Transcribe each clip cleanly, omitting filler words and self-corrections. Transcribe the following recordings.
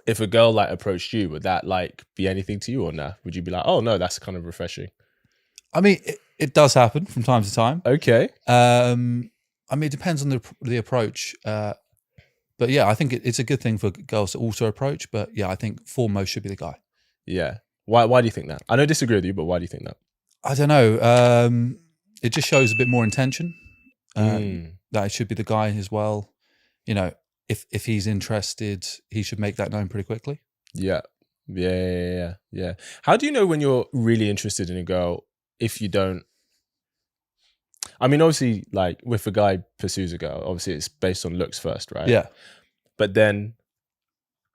if a girl like approached you, would that like be anything to you or nah? Would you be like, oh no, that's kind of refreshing? I mean, it does happen from time to time. Okay. I mean, it depends on the approach. But yeah, I think it's a good thing for girls to also approach. But yeah, I think foremost should be the guy. Yeah. Why do you think that? I don't disagree with you, but why do you think that? I don't know. It just shows a bit more intention. That it should be the guy as well. You know, if he's interested, he should make that known pretty quickly. Yeah. Yeah. How do you know when you're really interested in a girl if you don't? I mean, obviously, like if a guy pursues a girl, obviously it's based on looks first, right? Yeah. But then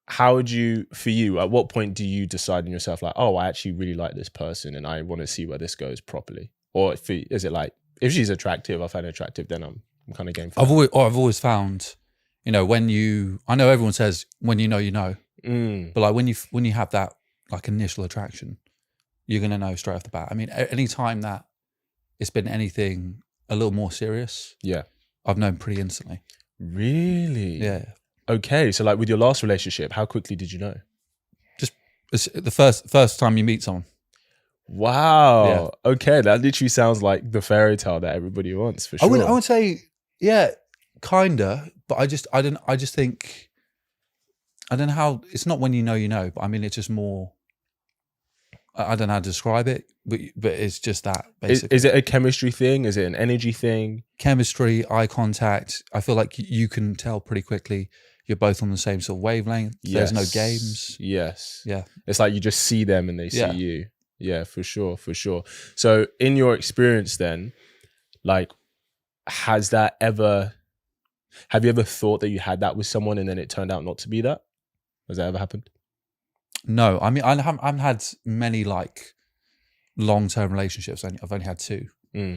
how would you, for you, at what point do you decide in yourself like, oh, I actually really like this person and I want to see where this goes properly? Or is it like, if she's attractive, I find her attractive, then I'm kind of game for I've always found, you know, I know everyone says when you know, but like when you have that like initial attraction, you're going to know straight off the bat. I mean, any time that it's been anything a little more serious, yeah, I've known pretty instantly. Really? Yeah. Okay, so like with your last relationship, how quickly did you know? Just it's the first time you meet someone. Wow. Yeah. Okay, that literally sounds like the fairy tale that everybody wants, for sure. I would say, yeah, kinda, but I just think I don't know how. It's not when you know, but I mean, it's just more. I don't know how to describe it, but it's just that basically. Is it a chemistry thing? Is it an energy thing? Chemistry, eye contact. I feel like you can tell pretty quickly you're both on the same sort of wavelength. Yes. There's no games. Yes. Yeah. It's like you just see them and they see you. Yeah, for sure. So in your experience then, like, have you ever thought that you had that with someone and then it turned out not to be that? Has that ever happened? No, I mean, I haven't had many like long-term relationships. I've only had two.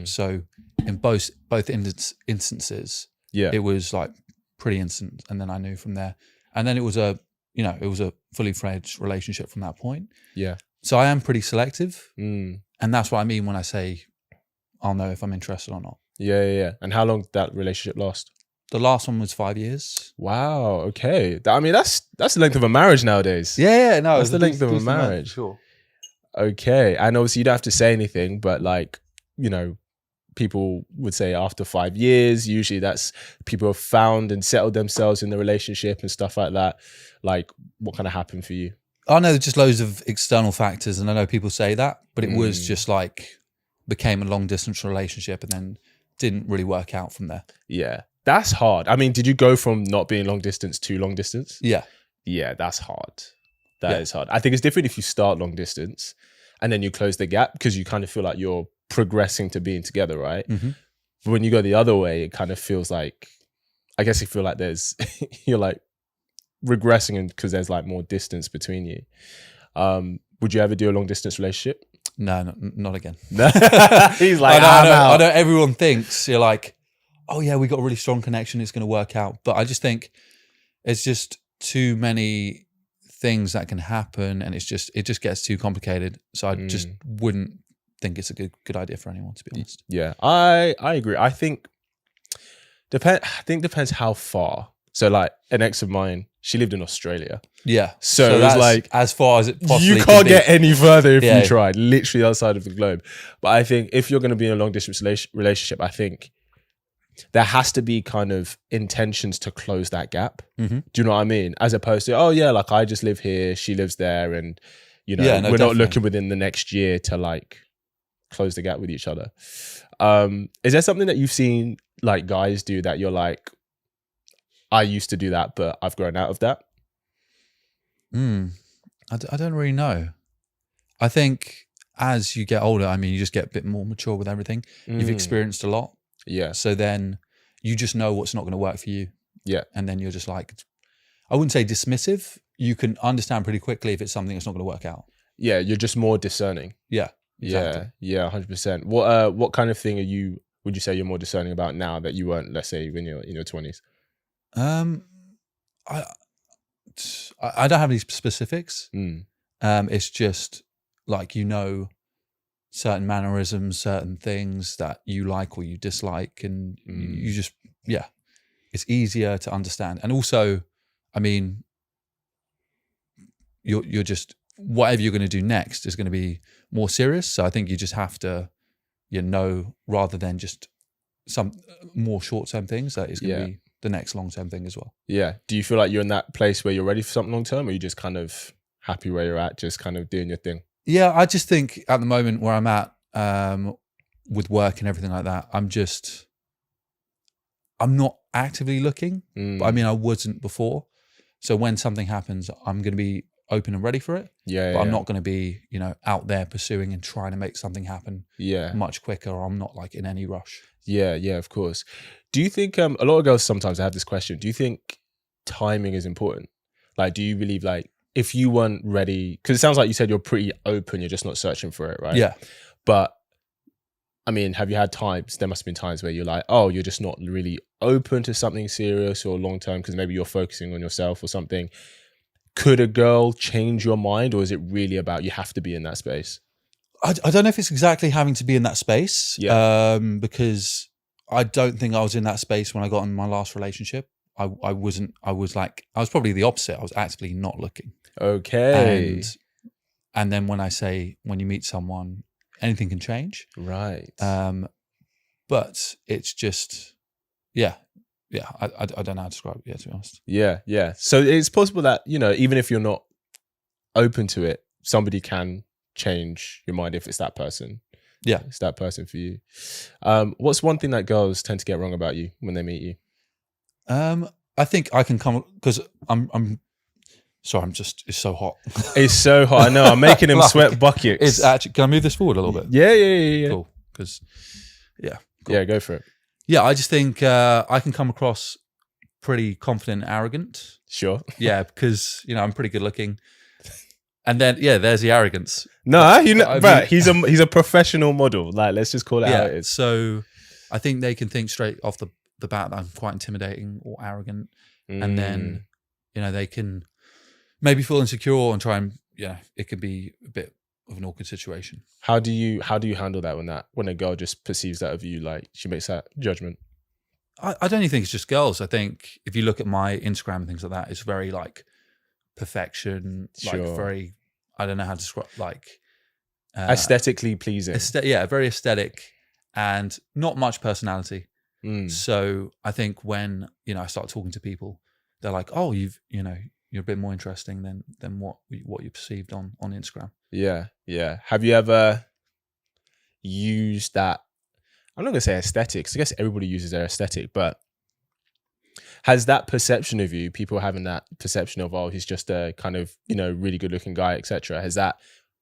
So in both instances, it was like pretty instant, and then I knew from there. And then it was a fully fledged relationship from that point. Yeah. So I am pretty selective, and that's what I mean when I say I'll know if I'm interested or not. Yeah. And how long did that relationship last? The last one was 5 years. Wow. Okay. I mean, that's the length of a marriage nowadays. Yeah. No, that's the length of a marriage. Sure. Okay. And obviously you don't have to say anything, but like, you know, people would say after 5 years, usually that's people have found and settled themselves in the relationship and stuff like that. Like, what kind of happened for you? I know there's just loads of external factors, and I know people say that, but it was just like became a long distance relationship and then didn't really work out from there. Yeah. That's hard. I mean, did you go from not being long distance to long distance? Yeah. Yeah, that's hard. That is hard. I think it's different if you start long distance and then you close the gap because you kind of feel like you're progressing to being together, right? Mm-hmm. But when you go the other way, it kind of feels like, I guess you feel like you're like regressing because there's like more distance between you. Would you ever do a long distance relationship? No, not again. He's like, I know everyone thinks you're like, oh yeah, we got a really strong connection, it's going to work out. But I just think it's just too many things that can happen, and it just gets too complicated. So I just wouldn't think it's a good idea for anyone, to be honest. Yeah, I agree. I think depends how far. So like an ex of mine, she lived in Australia. Yeah. So it was like as far as it possibly you can't get any further if you tried, literally outside of the globe. But I think if you're going to be in a long distance relationship, I think there has to be kind of intentions to close that gap. Mm-hmm. Do you know what I mean? As opposed to, oh yeah, like I just live here, she lives there, and you know, we're definitely not looking within the next year to like close the gap with each other. Is there something that you've seen like guys do that you're like, I used to do that, but I've grown out of that? I don't really know. I think as you get older, I mean, you just get a bit more mature with everything. You've experienced a lot. Yeah. So then you just know what's not going to work for you. Yeah. And then you're just like, I wouldn't say dismissive. You can understand pretty quickly if it's something that's not going to work out. Yeah. You're just more discerning. Yeah. Exactly. Yeah. 100%. What kind of thing would you say you're more discerning about now that you weren't, let's say, when you're in your 20s? I don't have any specifics. It's just like, you know, certain mannerisms, certain things that you like or you dislike, and you just, it's easier to understand. And also, I mean, you're just, whatever you're going to do next is going to be more serious. So I think you just have to, rather than just some more short-term things, that is going to be the next long-term thing as well. Yeah. Do you feel like you're in that place where you're ready for something long-term, or are you just kind of happy where you're at, just kind of doing your thing? Yeah, I just think at the moment where I'm at, with work and everything like that, I'm not actively looking. But I mean, I wasn't before. So when something happens, I'm going to be open and ready for it. But I'm not going to be, out there pursuing and trying to make something happen much quicker. I'm not like in any rush. Yeah, of course. Do you think, a lot of girls sometimes have this question, do you think timing is important? Like, do you believe like, if you weren't ready, because it sounds like you said you're pretty open, you're just not searching for it, right? Yeah. But I mean, have you had times, there must have been times where you're like, oh, you're just not really open to something serious or long-term because maybe you're focusing on yourself or something. Could a girl change your mind, or is it really about you have to be in that space? I don't know if it's exactly having to be in that space, because I don't think I was in that space when I got in my last relationship. I was probably the opposite. I was actively not looking. Okay. And then when you meet someone, anything can change. Right. But it's just, I don't know how to describe it, to be honest. Yeah. So it's possible that, even if you're not open to it, somebody can change your mind if it's that person. Yeah. It's that person for you. What's one thing that girls tend to get wrong about you when they meet you? I think I can come, because I'm sorry, it's so hot. It's so hot. I know. I'm making him sweat buckets. It's actually, can I move this forward a little bit? Yeah. Cool. Because, cool. Yeah, go for it. Yeah, I just think I can come across pretty confident and arrogant. Sure. Yeah, because, I'm pretty good looking. And then, there's the arrogance. No, he's a professional model. Like, let's just call it how it is. So I think they can think straight off the bat that I'm quite intimidating or arrogant. And then, they can maybe feel insecure and try and, it could be a bit of an awkward situation. How do you handle that when a girl just perceives that of you, like she makes that judgment? I don't even think it's just girls. I think if you look at my Instagram and things like that, it's very like perfection, like very, I don't know how to describe, like aesthetically pleasing. Very aesthetic and not much personality. So I think when, I start talking to people, they're like, oh, you're a bit more interesting than what you perceived on Instagram. Yeah. Have you ever used that? I'm not going to say aesthetics. I guess everybody uses their aesthetic, but has that perception of you, people having that perception of, oh, he's just a kind of, really good looking guy, etc. Has that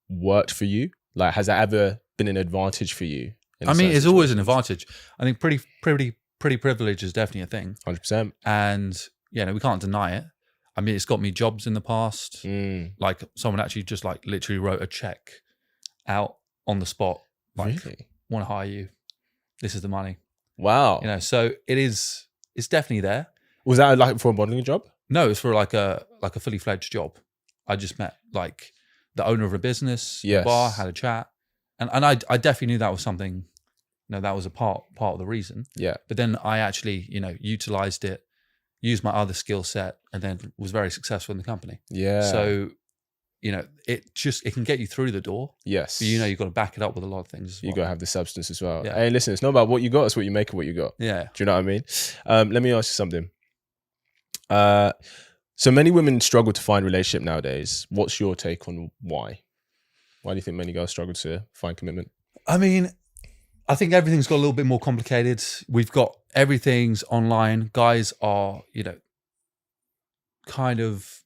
worked for you? Like, has that ever been an advantage for you? I mean, it's always an advantage. I think pretty privilege is definitely a thing. 100%. And, we can't deny it. I mean, it's got me jobs in the past. Like someone actually just like literally wrote a check out on the spot. Like, really? Want to hire you. This is the money. Wow. So it's definitely there. Was that like for a modeling job? No, it was for like a fully fledged job. I just met like the owner of a business, a bar, had a chat. And I definitely knew that was something, that was a part of the reason. Yeah. But then I actually, utilized it, used my other skill set, and then was very successful in the company. Yeah. So, it can get you through the door. Yes. But you've got to back it up with a lot of things as well. You got to have the substance as well. Yeah. Hey, listen, it's not about what you got, it's what you make of what you got. Yeah. Do you know what I mean? Let me ask you something. So many women struggle to find a relationship nowadays. What's your take on why? Why do you think many girls struggle to find commitment? I mean, I think everything's got a little bit more complicated. We've got everything's online. Guys are, kind of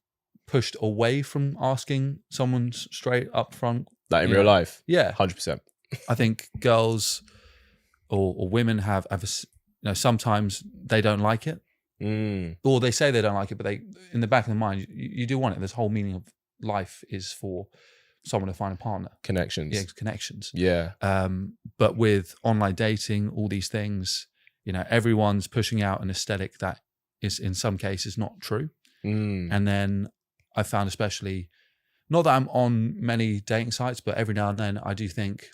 pushed away from asking someone straight up front. Like in real life? Yeah. 100%. I think girls or women have sometimes they don't like it. Or they say they don't like it, but they, in the back of their mind, you do want it. This whole meaning of life is for someone to find a partner. Connections. Yeah, connections. Yeah. But with online dating, all these things, everyone's pushing out an aesthetic that is in some cases not true. And then I found, especially, not that I'm on many dating sites, but every now and then I do think,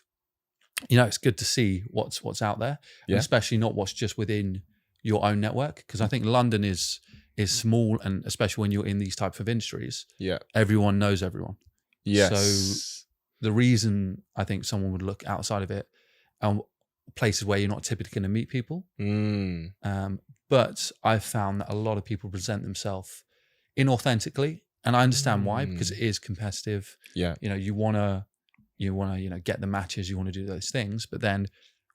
it's good to see what's out there, and especially not what's just within your own network. Because I think London is is small, and especially when you're in these types of industries, Yeah. everyone knows everyone. Yes. So the reason I think someone would look outside of it, places where you're not typically going to meet people. But I've found that a lot of people present themselves inauthentically, and I understand why, because it is competitive. Yeah. You want to get the matches, you want to do those things, but then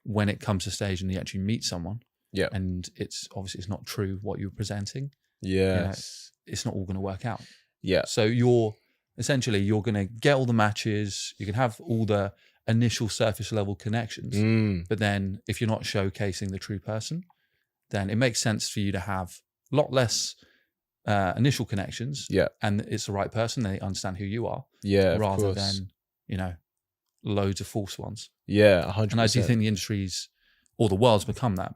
when it comes to stage and you actually meet someone, and it's not true what you're presenting. Yes. It's not all going to work out. Yeah. So you're going to get all the matches, you can have all the initial surface level connections, but then if you're not showcasing the true person, then it makes sense for you to have a lot less initial connections. Yeah. And it's the right person, they understand who you are. Yeah. Rather than, loads of false ones. Yeah. 100%. And I do think the industry's, or the world's become that.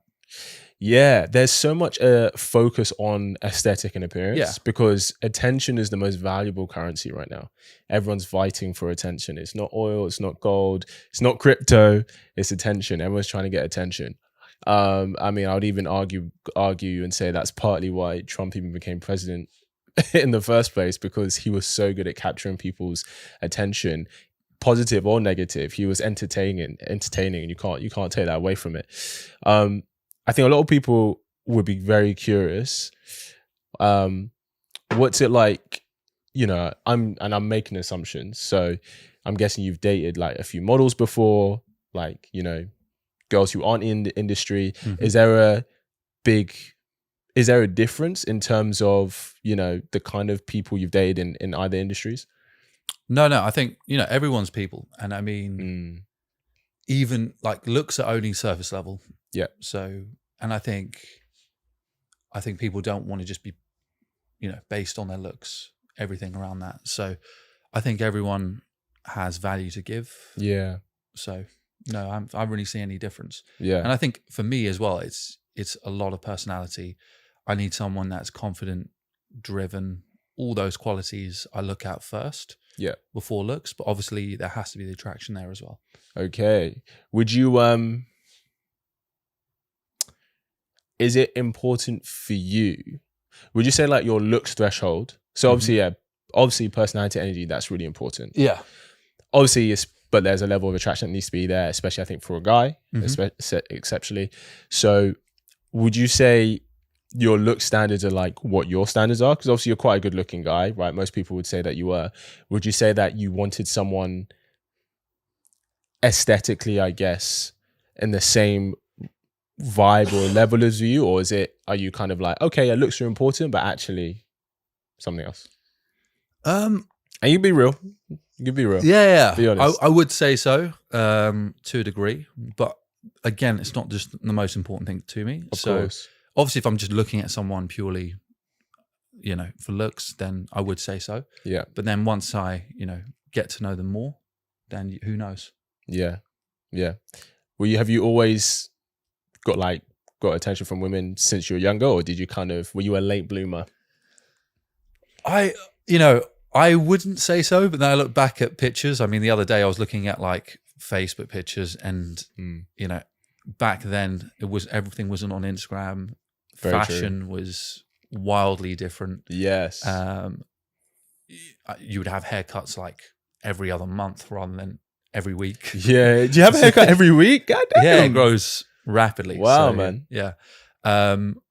Yeah, there's so much focus on aesthetic and appearance because attention is the most valuable currency right now. Everyone's fighting for attention. It's not oil, it's not gold, it's not crypto, it's attention. Everyone's trying to get attention. I mean, I would even argue and say that's partly why Trump even became president in the first place, because he was so good at capturing people's attention, positive or negative. He was entertaining, and you can't take that away from it. I think a lot of people would be very curious. What's it like? I'm making assumptions, so I'm guessing you've dated like a few models before, like girls who aren't in the industry. Mm-hmm. Is there a difference in terms of the kind of people you've dated in either industries? No, I think everyone's people, and I mean, even like looks are only surface level. Yeah. So, and I think people don't want to just be, based on their looks, everything around that. So I think everyone has value to give. Yeah. So no, I don't really see any difference. Yeah. And I think for me as well, it's a lot of personality. I need someone that's confident, driven, all those qualities I look at first. Yeah. Before looks, but obviously there has to be the attraction there as well. Okay. Would you is it important for you? Would you say like your looks threshold? So obviously personality, energy, that's really important. Yeah. Obviously but there's a level of attraction that needs to be there, especially I think for a guy, exceptionally. So would you say your look standards are like what your standards are? Because obviously you're quite a good looking guy, right? Most people would say that you were. Would you say that you wanted someone aesthetically, I guess, in the same vibe or level as you? Or are you kind of like, okay, yeah, looks are important, but actually something else? And you be real. You be real. Yeah. Be honest. I would say so, to a degree. But again, it's not just the most important thing to me. Of course. Obviously, if I'm just looking at someone purely, for looks, then I would say so. Yeah. But then once I, get to know them more, then who knows? Yeah. Yeah. Have you always got attention from women since you were younger, or were you a late bloomer? I wouldn't say so, but then I look back at pictures. I mean, the other day I was looking at like Facebook pictures, and back then everything wasn't on Instagram. Very Fashion true. was wildly different. Yes. You would have haircuts like every other month rather than every week. Yeah. Do you have a haircut every week? God damn. Yeah, it grows rapidly. Wow, man. Yeah.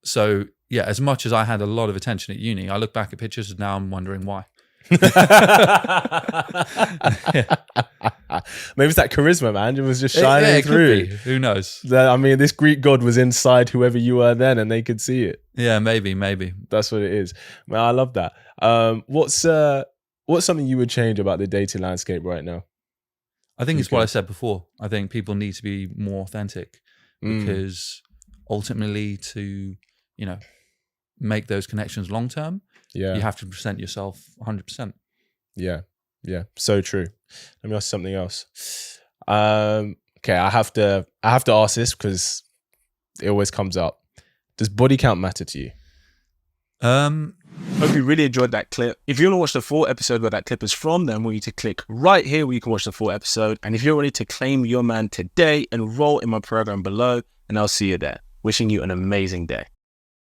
So yeah, as much as I had a lot of attention at uni, I look back at pictures and now I'm wondering why. Maybe it's that charisma, man. It was just shining through. Could be. Who knows? I mean, this Greek god was inside whoever you were then, and they could see it. Yeah, maybe. That's what it is. Man, I love that. What's something you would change about the dating landscape right now? I think it's what I said before. I think people need to be more authentic, because ultimately, to make those connections long term, you have to present yourself 100%. Yeah. So true. Let me ask you something else. Okay, I have to ask this because it always comes up. Does body count matter to you? Hope you really enjoyed that clip. If you want to watch the full episode where that clip is from, then I want you to click right here where you can watch the full episode. And if you're ready to claim your man today, enroll in my program below, and I'll see you there. Wishing you an amazing day.